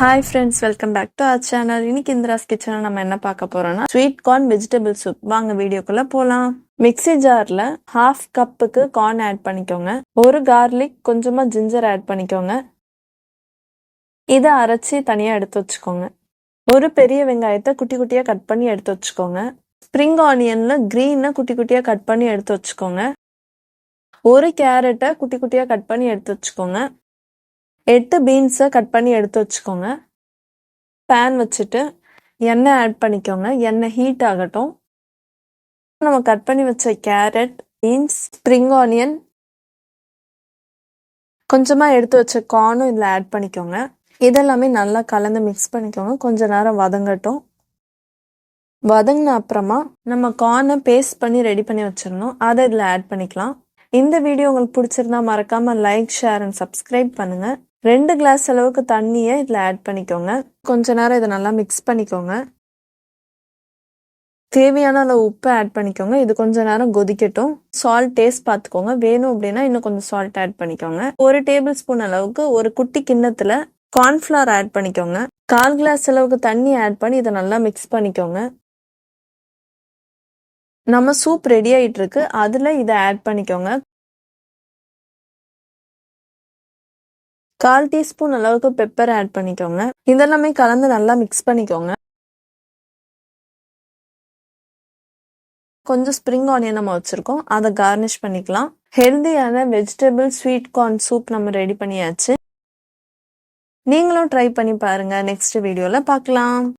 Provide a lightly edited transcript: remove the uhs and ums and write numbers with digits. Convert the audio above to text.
Hi friends, welcome back to our channel. இன்னைக்கு இந்திராஸ் கிச்சன்ல நம்ம என்ன பார்க்க போறோம்னா ஸ்வீட் கார்ன் வெஜிடபிள் சூப். வாங்க வீடியோக்குள்ள போலாம். மிக்ஸி ஜார்ல 1/2 கப்புக்கு கார்ன் ஆட் பண்ணிக்கோங்க. ஒரு garlic, கொஞ்சமா ginger ஆட் பண்ணிக்கோங்க. இத அரைச்சி தனியா எடுத்து வச்சுக்கோங்க. ஒரு பெரிய வெங்காயத்தை குட்டி குட்டியா கட் பண்ணி எடுத்து வச்சுக்கோங்க. ஸ்ப்ரிங் ஆனியன்ல கிரீனை குட்டி குட்டியா கட் பண்ணி எடுத்து வச்சுக்கோங்க. ஒரு கேரட்டை குட்டி குட்டியா கட் பண்ணி எடுத்து வச்சுக்கோங்க. 8 பீன்ஸை கட் பண்ணி எடுத்து வச்சுக்கோங்க. பேன் வச்சுட்டு எண்ணெய் ஆட் பண்ணிக்கோங்க. எண்ணெய் ஹீட் ஆகட்டும். நம்ம கட் பண்ணி வச்ச கேரட், பீன்ஸ், ஸ்ப்ரிங் ஆனியன், கொஞ்சமா எடுத்து வச்ச கார்னும் இதில் ஆட் பண்ணிக்கோங்க. இதெல்லாமே நல்லா கலந்து மிக்ஸ் பண்ணிக்கோங்க. கொஞ்ச நேரம் வதங்கட்டும். வதங்கின அப்புறமா நம்ம கார்னை பேஸ்ட் பண்ணி ரெடி பண்ணி வச்சிடணும். அதை இதில் ஆட் பண்ணிக்கலாம். இந்த வீடியோ உங்களுக்கு பிடிச்சிருந்தா மறக்காம லைக், ஷேர் அண்ட் சப்ஸ்கிரைப் பண்ணுங்க. 2 கிளாஸ் அளவுக்கு தண்ணியை இதில் ஆட் பண்ணிக்கோங்க. கொஞ்ச நேரம் இதை நல்லா மிக்ஸ் பண்ணிக்கோங்க. தேவையான அளவு உப்பு ஆட் பண்ணிக்கோங்க. இது கொஞ்ச நேரம் கொதிக்கட்டும். சால்ட் டேஸ்ட் பார்த்துக்கோங்க. வேணும் அப்படின்னா இன்னும் கொஞ்சம் சால்ட் ஆட் பண்ணிக்கோங்க. 1 டேபிள் ஸ்பூன் அளவுக்கு ஒரு குட்டி கிண்ணத்துல கார்ன்ஃப்ளவர் ஆட் பண்ணிக்கோங்க. 1/4 கிளாஸ் அளவுக்கு தண்ணி ஆட் பண்ணி இதை நல்லா மிக்ஸ் பண்ணிக்கோங்க. நம்ம சூப் ரெடி ஆயிட்டு இருக்கு. அதுல இதை ஆட் பண்ணிக்கோங்க. 1/4 டீஸ்பூன் அளவுக்கு பெப்பர் ஆட் பண்ணிக்கோங்க. இதெல்லாமே கலந்து நல்லா மிக்ஸ் பண்ணிக்கோங்க. கொஞ்சம் ஸ்ப்ரிங் ஆனியன் நம்ம வச்சிருக்கோம். அதை கார்னிஷ் பண்ணிக்கலாம். ஹெல்தியான வெஜிடபிள் ஸ்வீட் கார்ன் சூப் நம்ம ரெடி பண்ணியாச்சு. நீங்களும் ட்ரை பண்ணி பாருங்க. நெக்ஸ்ட் வீடியோல பார்க்கலாம்.